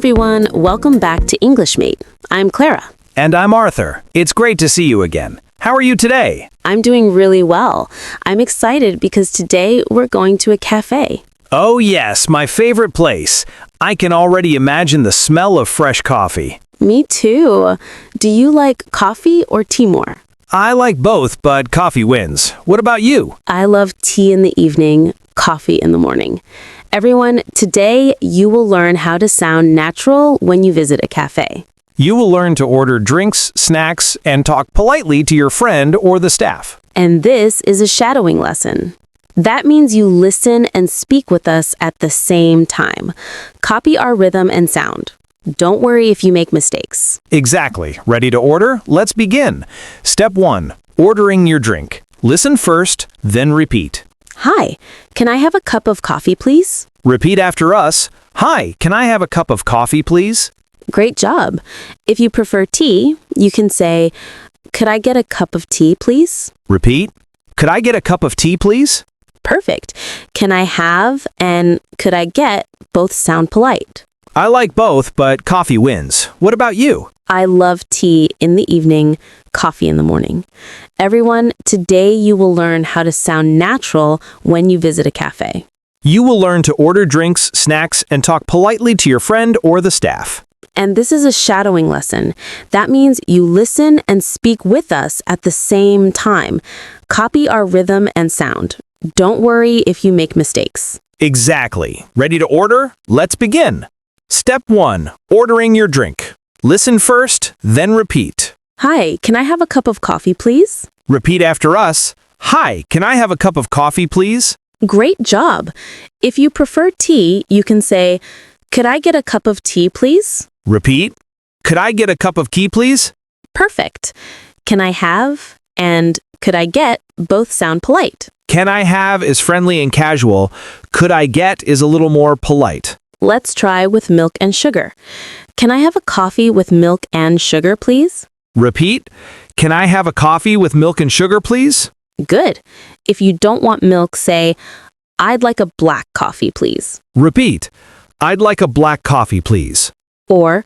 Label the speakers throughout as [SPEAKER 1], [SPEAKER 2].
[SPEAKER 1] everyone, welcome back to English Mate. I'm Clara.
[SPEAKER 2] And I'm Arthur. It's great to see you again. How are you today?
[SPEAKER 1] I'm doing really well. I'm excited because today we're going to a cafe.
[SPEAKER 2] Oh yes, my favorite place. I can already imagine the smell of fresh coffee.
[SPEAKER 1] Me too. Do you like coffee or tea more?
[SPEAKER 2] I like both, but coffee wins. What about you?
[SPEAKER 1] I love tea in the evening, coffee in the morning. Everyone, today you will learn how to sound natural when you visit a cafe.
[SPEAKER 2] You will learn to order drinks, snacks, and talk politely to your friend or the staff.
[SPEAKER 1] And this is a shadowing lesson. That means you listen and speak with us at the same time. Copy our rhythm and sound. Don't worry if you make mistakes.
[SPEAKER 2] Exactly. Ready to order? Let's begin. Step 1. Ordering your drink. Listen first, then repeat.
[SPEAKER 1] Hi, can I have a cup of coffee, please?
[SPEAKER 2] Repeat after us. Hi, can I have a cup of coffee, please?
[SPEAKER 1] Great job. If you prefer tea, you can say, could I get a cup of tea, please?
[SPEAKER 2] Repeat. Could I get a cup of tea, please?
[SPEAKER 1] Perfect. Can I have and could I get both sound polite.
[SPEAKER 2] I like both, but coffee wins. What about you?
[SPEAKER 1] I love tea in the evening, coffee in the morning. Everyone, today you will learn how to sound natural when you visit a cafe.
[SPEAKER 2] You will learn to order drinks, snacks, and talk politely to your friend or the staff.
[SPEAKER 1] And this is a shadowing lesson. That means you listen and speak with us at the same time. Copy our rhythm and sound. Don't worry if you make mistakes.
[SPEAKER 2] Exactly. Ready to order? Let's begin. Step 1. Ordering your drink. Listen first, then repeat.
[SPEAKER 1] Hi, can I have a cup of coffee, please?
[SPEAKER 2] Repeat after us. Hi, can I have a cup of coffee, please?
[SPEAKER 1] Great job. If you prefer tea, you can say, could I get a cup of tea, please?
[SPEAKER 2] Repeat. Could I get a cup of tea, please?
[SPEAKER 1] Perfect. Can I have and could I get both sound polite.
[SPEAKER 2] Can I have is friendly and casual. Could I get is a little more polite.
[SPEAKER 1] Let's try with milk and sugar. Can I have a coffee with milk and sugar, please?
[SPEAKER 2] Repeat. Can I have a coffee with milk and sugar, please?
[SPEAKER 1] Good. If you don't want milk, say, I'd like a black coffee, please.
[SPEAKER 2] Repeat. I'd like a black coffee, please.
[SPEAKER 1] Or,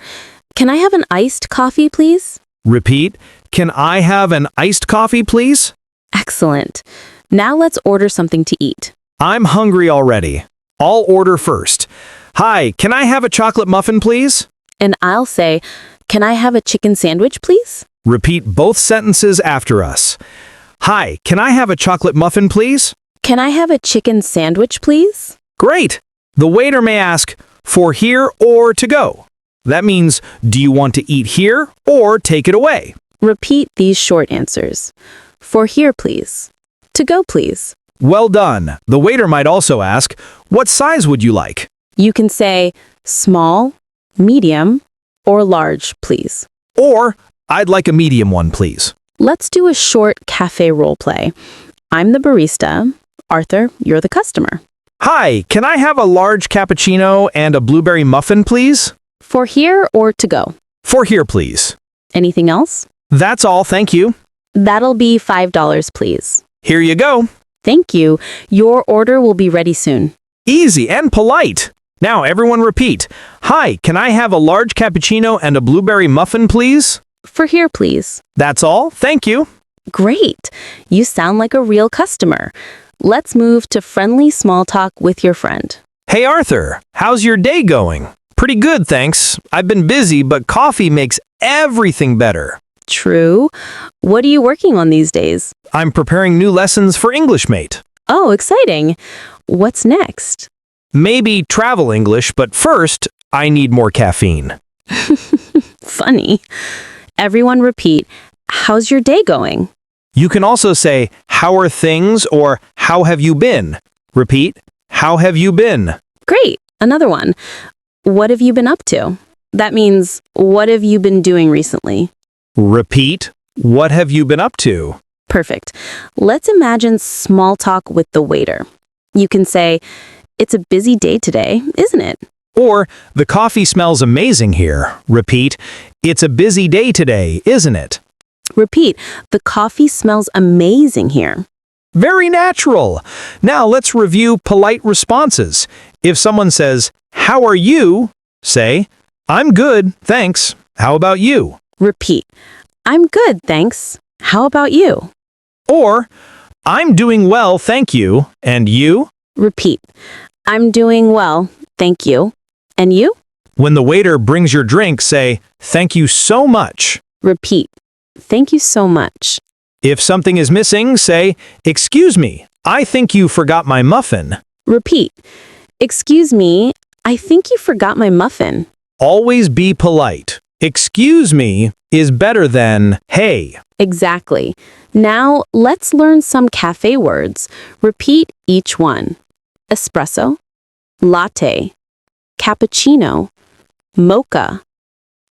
[SPEAKER 1] can I have an iced coffee, please?
[SPEAKER 2] Repeat. Can I have an iced coffee, please?
[SPEAKER 1] Excellent. Now let's order something to eat.
[SPEAKER 2] I'm hungry already. I'll order first. Hi, can I have a chocolate muffin, please?
[SPEAKER 1] And I'll say, can I have a chicken sandwich, please?
[SPEAKER 2] Repeat both sentences after us. Hi, can I have a chocolate muffin, please?
[SPEAKER 1] Can I have a chicken sandwich, please?
[SPEAKER 2] Great! The waiter may ask, for here or to go? That means, do you want to eat here or take it away?
[SPEAKER 1] Repeat these short answers. For here, please. To go, please.
[SPEAKER 2] Well done. The waiter might also ask, what size would you like?
[SPEAKER 1] You can say, small, medium, or large, please.
[SPEAKER 2] Or, I'd like a medium one, please.
[SPEAKER 1] Let's do a short cafe role play. I'm the barista. Arthur, you're the customer.
[SPEAKER 2] Hi, can I have a large cappuccino and a blueberry muffin, please?
[SPEAKER 1] For here or to go?
[SPEAKER 2] For here, please.
[SPEAKER 1] Anything else?
[SPEAKER 2] That's all, thank you.
[SPEAKER 1] That'll be $5, please.
[SPEAKER 2] Here you go.
[SPEAKER 1] Thank you. Your order will be ready soon.
[SPEAKER 2] Easy and polite. Now everyone repeat. Hi, can I have a large cappuccino and a blueberry muffin, please?
[SPEAKER 1] For here, please.
[SPEAKER 2] That's all, thank you.
[SPEAKER 1] Great. You sound like a real customer. Let's move to friendly small talk with your friend.
[SPEAKER 2] Hey Arthur, how's your day going? Pretty good, thanks. I've been busy, but coffee makes everything better.
[SPEAKER 1] True. What are you working on these days?
[SPEAKER 2] I'm preparing new lessons for English Mate.
[SPEAKER 1] Oh, exciting. What's next?
[SPEAKER 2] Maybe travel English, but first, I need more caffeine.
[SPEAKER 1] Funny. Everyone repeat, how's your day going?
[SPEAKER 2] You can also say, how are things, or how have you been? Repeat, how have you been?
[SPEAKER 1] Great. Another one. What have you been up to? That means, what have you been doing recently?
[SPEAKER 2] Repeat, what have you been up to?
[SPEAKER 1] Perfect. Let's imagine small talk with the waiter. You can say, it's a busy day today, isn't it?
[SPEAKER 2] Or, the coffee smells amazing here. Repeat, it's a busy day today, isn't it?
[SPEAKER 1] Repeat, the coffee smells amazing here.
[SPEAKER 2] Very natural. Now let's review polite responses. If someone says, how are you? Say, I'm good, thanks. How about you?
[SPEAKER 1] Repeat. I'm good, thanks. How about you?
[SPEAKER 2] Or, I'm doing well, thank you. And you?
[SPEAKER 1] Repeat. I'm doing well, thank you. And you?
[SPEAKER 2] When the waiter brings your drink, say, thank you so much.
[SPEAKER 1] Repeat. Thank you so much.
[SPEAKER 2] If something is missing, say, excuse me, I think you forgot my muffin.
[SPEAKER 1] Repeat. Excuse me, I think you forgot my muffin.
[SPEAKER 2] Always be polite. Excuse me is better than, hey.
[SPEAKER 1] Exactly. Now, let's learn some cafe words. Repeat each one. Espresso, latte, cappuccino, mocha,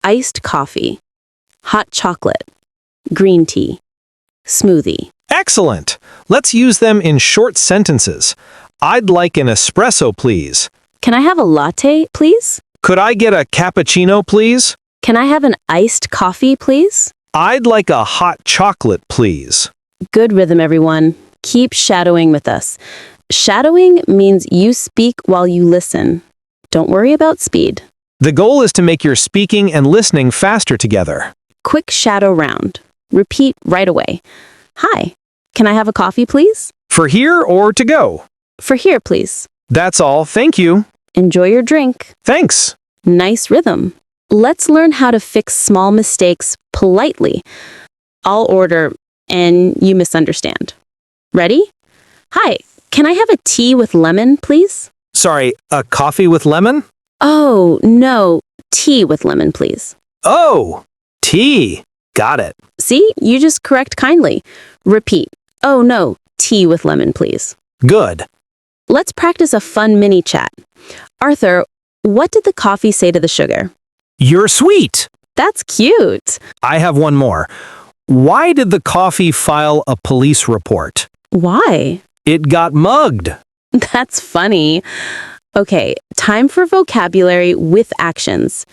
[SPEAKER 1] iced coffee, hot chocolate, green tea, smoothie.
[SPEAKER 2] Excellent. Let's use them in short sentences. I'd like an espresso, please.
[SPEAKER 1] Can I have a latte, please?
[SPEAKER 2] Could I get a cappuccino, please?
[SPEAKER 1] Can I have an iced coffee, please?
[SPEAKER 2] I'd like a hot chocolate, please.
[SPEAKER 1] Good rhythm, everyone. Keep shadowing with us. Shadowing means you speak while you listen. Don't worry about speed.
[SPEAKER 2] The goal is to make your speaking and listening faster together.
[SPEAKER 1] Quick shadow round. Repeat right away. Hi, can I have a coffee, please?
[SPEAKER 2] For here or to go?
[SPEAKER 1] For here, please.
[SPEAKER 2] That's all, thank you.
[SPEAKER 1] Enjoy your drink.
[SPEAKER 2] Thanks.
[SPEAKER 1] Nice rhythm. Let's learn how to fix small mistakes politely. I'll order, and you misunderstand. Ready? Hi, can I have a tea with lemon, please?
[SPEAKER 2] Sorry, a coffee with lemon?
[SPEAKER 1] Oh, no, tea with lemon, please.
[SPEAKER 2] Oh, tea. Got it.
[SPEAKER 1] See, you just correct kindly. Repeat. Oh, no, tea with lemon, please.
[SPEAKER 2] Good.
[SPEAKER 1] Let's practice a fun mini chat. Arthur, what did the coffee say to the sugar?
[SPEAKER 2] You're sweet.
[SPEAKER 1] That's cute.
[SPEAKER 2] I have one more. Why did the coffee file a police report?
[SPEAKER 1] Why?
[SPEAKER 2] It got mugged.
[SPEAKER 1] That's funny. Okay, time for vocabulary with actions.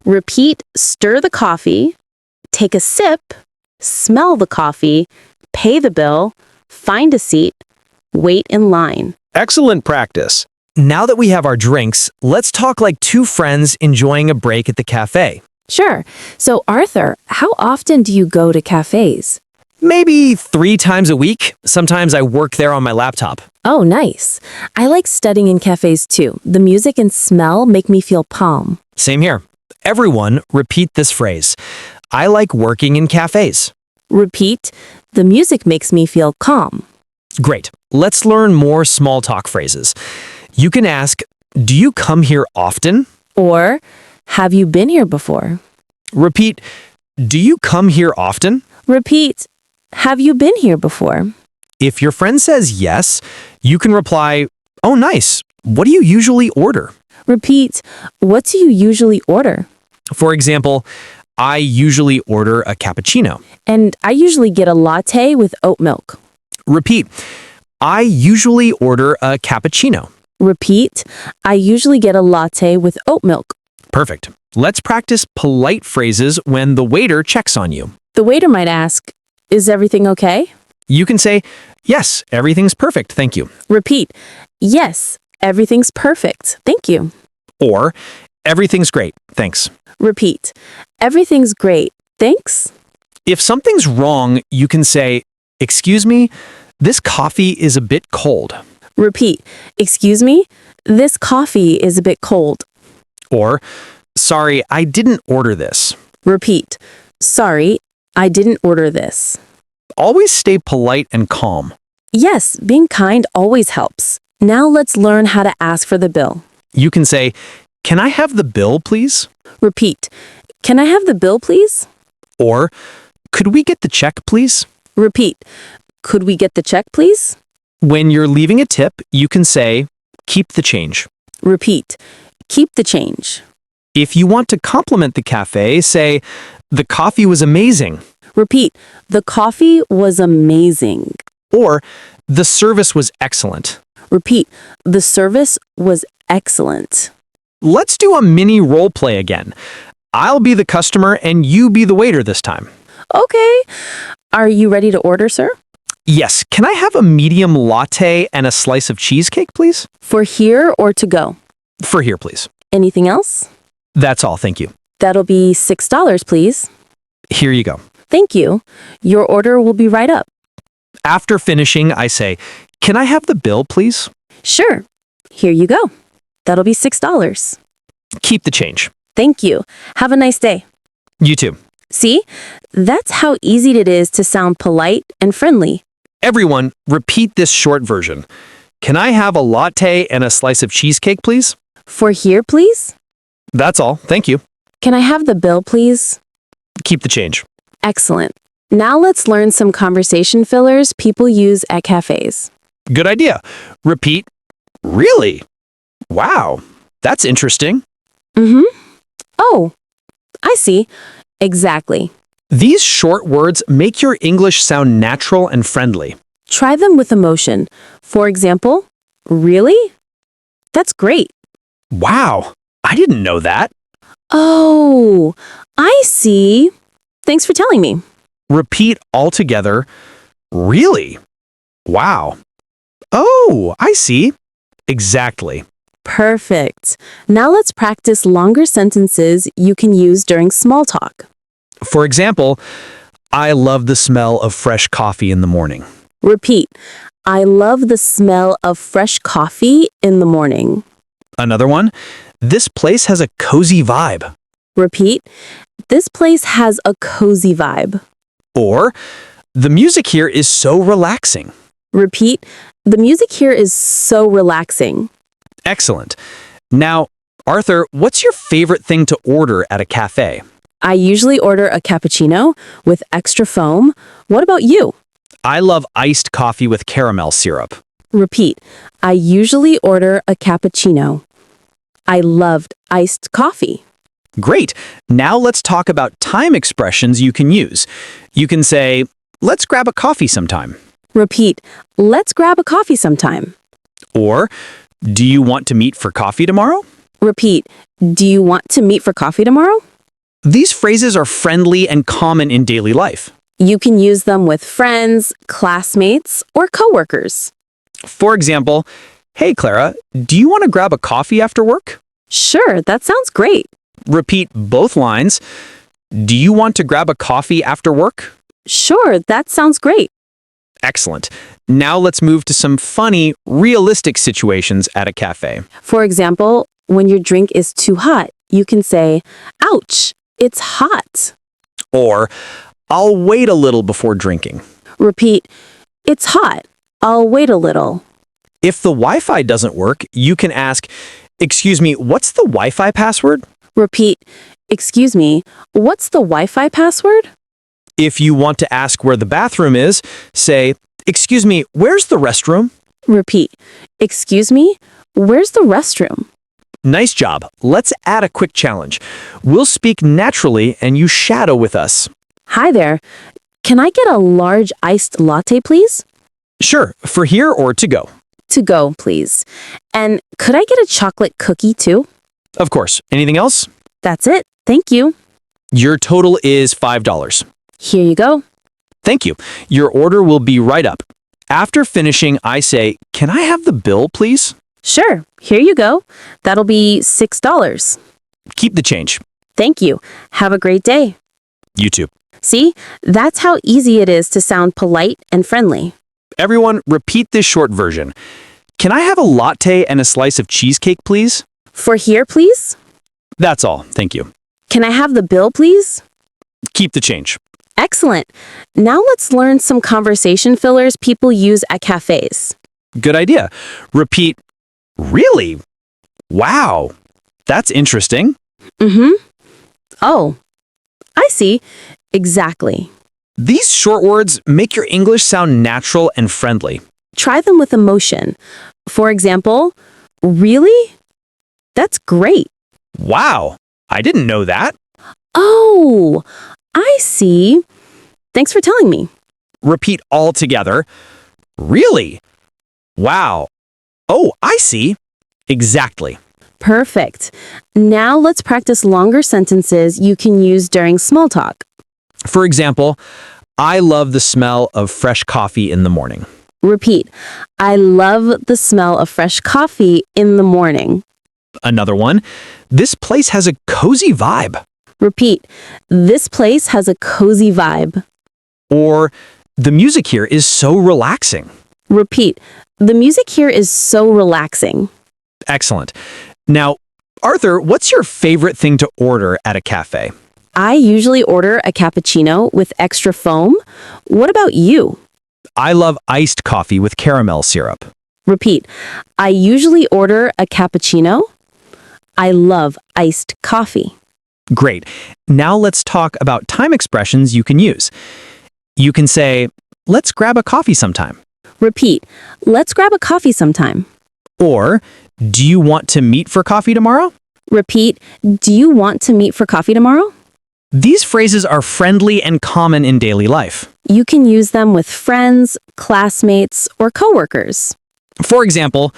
[SPEAKER 1] Repeat, stir the coffee, take a sip, smell the coffee, pay the bill, find a seat, wait in line.
[SPEAKER 2] Excellent practice.
[SPEAKER 3] Now that we have our drinks, let's talk like two friends enjoying a break at the cafe.
[SPEAKER 4] Sure. So, Arthur, how often do you go to cafes?
[SPEAKER 3] Maybe 3 times a week. Sometimes I work there on my laptop.
[SPEAKER 4] Oh, nice. I like studying in cafes too. The music and smell make me feel calm.
[SPEAKER 3] Same here. Everyone repeat this phrase. I like working in cafes.
[SPEAKER 4] Repeat, the music makes me feel calm.
[SPEAKER 3] Great. Let's learn more small talk phrases. You can ask, do you come here often?
[SPEAKER 4] Or, have you been here before?
[SPEAKER 3] Repeat, do you come here often?
[SPEAKER 4] Repeat, have you been here before?
[SPEAKER 3] If your friend says yes, you can reply, oh, nice. What do you usually order?
[SPEAKER 4] Repeat, what do you usually order?
[SPEAKER 3] For example, I usually order a cappuccino.
[SPEAKER 4] And I usually get a latte with oat milk.
[SPEAKER 3] Repeat, I usually order a cappuccino.
[SPEAKER 4] Repeat, I usually get a latte with oat milk.
[SPEAKER 3] Perfect. Let's practice polite phrases when the waiter checks on you.
[SPEAKER 4] The waiter might ask, is everything okay?
[SPEAKER 3] You can say, yes, everything's perfect, thank you.
[SPEAKER 4] Repeat, yes, everything's perfect, thank you.
[SPEAKER 3] Or, everything's great, thanks.
[SPEAKER 4] Repeat, everything's great, thanks.
[SPEAKER 3] If something's wrong, you can say, excuse me, this coffee is a bit cold.
[SPEAKER 4] Repeat, excuse me, this coffee is a bit cold.
[SPEAKER 3] Or, sorry, I didn't order this.
[SPEAKER 4] Repeat, sorry, I didn't order this.
[SPEAKER 3] Always stay polite and calm.
[SPEAKER 4] Yes, being kind always helps. Now let's learn how to ask for the bill.
[SPEAKER 3] You can say, can I have the bill, please?
[SPEAKER 4] Repeat, can I have the bill, please?
[SPEAKER 3] Or, could we get the check, please?
[SPEAKER 4] Repeat, could we get the check, please?
[SPEAKER 3] When you're leaving a tip, you can say, keep the change.
[SPEAKER 4] Repeat, keep the change.
[SPEAKER 3] If you want to compliment the cafe, say, the coffee was amazing.
[SPEAKER 4] Repeat, the coffee was amazing.
[SPEAKER 3] Or, the service was excellent.
[SPEAKER 4] Repeat, the service was excellent.
[SPEAKER 3] Let's do a mini role play again. I'll be the customer and you be the waiter this time.
[SPEAKER 4] Okay. Are you ready to order, sir?
[SPEAKER 3] Yes, can I have a medium latte and a slice of cheesecake, please?
[SPEAKER 4] For here or to go?
[SPEAKER 3] For here, please.
[SPEAKER 4] Anything else?
[SPEAKER 3] That's all, thank you.
[SPEAKER 4] That'll be $6, please.
[SPEAKER 3] Here you go.
[SPEAKER 4] Thank you. Your order will be right up.
[SPEAKER 3] After finishing, I say, can I have the bill, please?
[SPEAKER 4] Sure. Here you go. That'll be $6.
[SPEAKER 3] Keep the change.
[SPEAKER 4] Thank you. Have a nice day.
[SPEAKER 3] You too.
[SPEAKER 4] See? That's how easy it is to sound polite and friendly.
[SPEAKER 3] Everyone, repeat this short version. Can I have a latte and a slice of cheesecake, please?
[SPEAKER 4] For here, please?
[SPEAKER 3] That's all, thank you.
[SPEAKER 4] Can I have the bill, please?
[SPEAKER 3] Keep the change.
[SPEAKER 4] Excellent. Now let's learn some conversation fillers people use at cafes.
[SPEAKER 3] Good idea. Repeat. Really? Wow, that's interesting.
[SPEAKER 4] Oh, I see. Exactly.
[SPEAKER 3] These short words make your English sound natural and friendly.
[SPEAKER 4] Try them with emotion. For example, really? That's great.
[SPEAKER 3] Wow, I didn't know that.
[SPEAKER 4] Oh, I see. Thanks for telling me.
[SPEAKER 3] Repeat all together. Really? Wow. Oh, I see. Exactly.
[SPEAKER 4] Perfect. Now let's practice longer sentences you can use during small talk.
[SPEAKER 3] For example, I love the smell of fresh coffee in the morning.
[SPEAKER 4] Repeat. I love the smell of fresh coffee in the morning.
[SPEAKER 3] Another one, this place has a cozy vibe.
[SPEAKER 4] Repeat. This place has a cozy vibe.
[SPEAKER 3] Or, the music here is so relaxing.
[SPEAKER 4] Repeat. The music here is so relaxing.
[SPEAKER 3] Excellent. Now, Arthur, what's your favorite thing to order at a cafe?
[SPEAKER 4] I usually order a cappuccino with extra foam. What about you?
[SPEAKER 3] I love iced coffee with caramel syrup.
[SPEAKER 4] Repeat. I usually order a cappuccino. I loved iced coffee.
[SPEAKER 3] Great. Now let's talk about time expressions you can use. You can say, let's grab a coffee sometime.
[SPEAKER 4] Repeat. Let's grab a coffee sometime.
[SPEAKER 3] Or, do you want to meet for coffee tomorrow?
[SPEAKER 4] Repeat. Do you want to meet for coffee tomorrow?
[SPEAKER 3] These phrases are friendly and common in daily life.
[SPEAKER 4] You can use them with friends, classmates, or coworkers.
[SPEAKER 3] For example, hey Clara, do you want to grab a coffee after work?
[SPEAKER 4] Sure, that sounds great.
[SPEAKER 3] Repeat both lines. Do you want to grab a coffee after work?
[SPEAKER 4] Sure, that sounds great.
[SPEAKER 3] Excellent. Now let's move to some funny, realistic situations at a cafe.
[SPEAKER 4] For example, when your drink is too hot, you can say, ouch, it's hot.
[SPEAKER 3] Or, I'll wait a little before drinking.
[SPEAKER 4] Repeat, it's hot. I'll wait a little.
[SPEAKER 3] If the Wi-Fi doesn't work, you can ask, excuse me, what's the Wi-Fi password?
[SPEAKER 4] Repeat, excuse me, what's the Wi-Fi password?
[SPEAKER 3] If you want to ask where the bathroom is, say, excuse me, where's the restroom?
[SPEAKER 4] Repeat, excuse me, where's the restroom?
[SPEAKER 3] Nice job. Let's add a quick challenge. We'll speak naturally and you shadow with us.
[SPEAKER 4] Hi there. Can I get a large iced latte, please?
[SPEAKER 3] Sure, for here or to go.
[SPEAKER 4] To go, please. And could I get a chocolate cookie, too?
[SPEAKER 3] Of course. Anything else?
[SPEAKER 4] That's it. Thank you.
[SPEAKER 3] Your total is $5.
[SPEAKER 4] Here you go.
[SPEAKER 3] Thank you. Your order will be right up. After finishing, I say, can I have the bill, please?
[SPEAKER 4] Sure. Here you go. That'll be $6.
[SPEAKER 3] Keep the change.
[SPEAKER 4] Thank you. Have a great day.
[SPEAKER 3] You too.
[SPEAKER 4] See? That's how easy it is to sound polite and friendly.
[SPEAKER 3] Everyone, repeat this short version. Can I have a latte and a slice of cheesecake, please?
[SPEAKER 4] For here, please?
[SPEAKER 3] That's all. Thank you.
[SPEAKER 4] Can I have the bill, please?
[SPEAKER 3] Keep the change.
[SPEAKER 4] Excellent. Now let's learn some conversation fillers people use at cafes.
[SPEAKER 3] Good idea. Repeat, really? Wow, that's interesting.
[SPEAKER 4] Oh, I see. Exactly.
[SPEAKER 3] These short words make your English sound natural and friendly.
[SPEAKER 4] Try them with emotion. For example, really? That's great.
[SPEAKER 3] Wow, I didn't know that.
[SPEAKER 4] Oh, I see. Thanks for telling me.
[SPEAKER 3] Repeat all together. Really? Wow. Oh, I see. Exactly.
[SPEAKER 4] Perfect. Now let's practice longer sentences you can use during small talk.
[SPEAKER 3] For example, I love the smell of fresh coffee in the morning.
[SPEAKER 4] Repeat. I love the smell of fresh coffee in the morning.
[SPEAKER 3] Another one, this place has a cozy vibe.
[SPEAKER 4] Repeat, this place has a cozy vibe.
[SPEAKER 3] Or, the music here is so relaxing.
[SPEAKER 4] Repeat, the music here is so relaxing.
[SPEAKER 3] Excellent. Now, Arthur, what's your favorite thing to order at a cafe?
[SPEAKER 4] I usually order a cappuccino with extra foam. What about you?
[SPEAKER 3] I love iced coffee with caramel syrup.
[SPEAKER 4] Repeat, I usually order a cappuccino. I love iced coffee.
[SPEAKER 3] Great. Now let's talk about time expressions you can use. You can say, let's grab a coffee sometime.
[SPEAKER 4] Repeat, let's grab a coffee sometime.
[SPEAKER 3] Or, do you want to meet for coffee tomorrow?
[SPEAKER 4] Repeat, do you want to meet for coffee tomorrow?
[SPEAKER 3] These phrases are friendly and common in daily life.
[SPEAKER 4] You can use them with friends, classmates, or coworkers.
[SPEAKER 3] For example,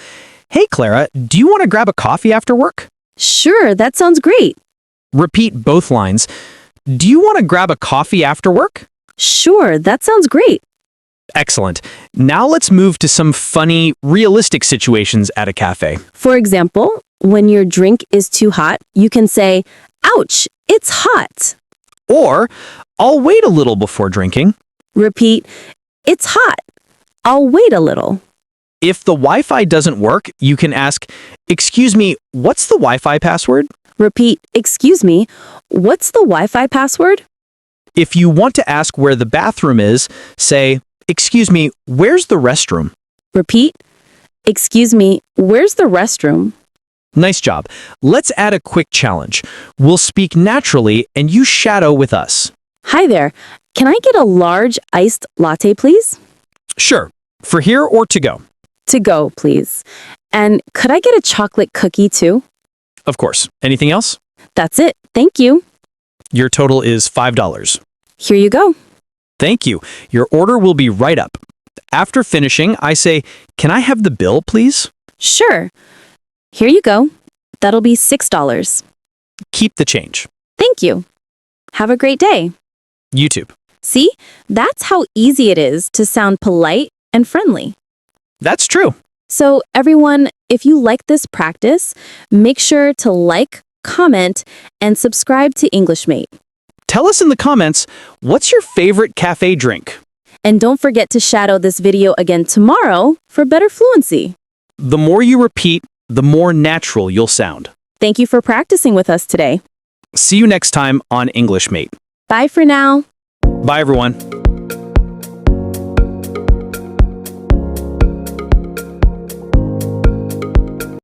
[SPEAKER 3] hey Clara, do you want to grab a coffee after work?
[SPEAKER 4] Sure, that sounds great.
[SPEAKER 3] Repeat both lines. Do you want to grab a coffee after work?
[SPEAKER 4] Sure, that sounds great.
[SPEAKER 3] Excellent. Now let's move to some funny, realistic situations at a cafe.
[SPEAKER 4] For example, when your drink is too hot, you can say, ouch, it's hot.
[SPEAKER 3] Or, I'll wait a little before drinking.
[SPEAKER 4] Repeat, it's hot. I'll wait a little.
[SPEAKER 3] If the Wi-Fi doesn't work, you can ask, excuse me, what's the Wi-Fi password?
[SPEAKER 4] Repeat, excuse me, what's the Wi-Fi password?
[SPEAKER 3] If you want to ask where the bathroom is, say, excuse me, where's the restroom?
[SPEAKER 4] Repeat, excuse me, where's the restroom?
[SPEAKER 3] Nice job. Let's add a quick challenge. We'll speak naturally and you shadow with us.
[SPEAKER 4] Hi there, can I get a large iced latte, please?
[SPEAKER 3] Sure. For here or to go?
[SPEAKER 4] To go, please. And could I get a chocolate cookie too?
[SPEAKER 3] Of course. Anything else?
[SPEAKER 4] That's it, thank you.
[SPEAKER 3] Your total is $5.
[SPEAKER 4] Here you go.
[SPEAKER 3] Thank you. Your order will be right up. After finishing, I say, can I have the bill, please?
[SPEAKER 4] Sure. Here you go. That'll be $6.
[SPEAKER 3] Keep the change.
[SPEAKER 4] Thank you. Have a great day.
[SPEAKER 3] YouTube.
[SPEAKER 4] See, that's how easy it is to sound polite and friendly.
[SPEAKER 3] That's true.
[SPEAKER 4] So everyone, if you like this practice, make sure to like, comment, and subscribe to EnglishMate.
[SPEAKER 3] Tell us in the comments, what's your favorite cafe drink?
[SPEAKER 4] And don't forget to shadow this video again tomorrow for better fluency.
[SPEAKER 3] The more you repeat, the more natural you'll sound.
[SPEAKER 4] Thank you for practicing with us today.
[SPEAKER 3] See you next time on EnglishMate.
[SPEAKER 4] Bye for now.
[SPEAKER 3] Bye, everyone.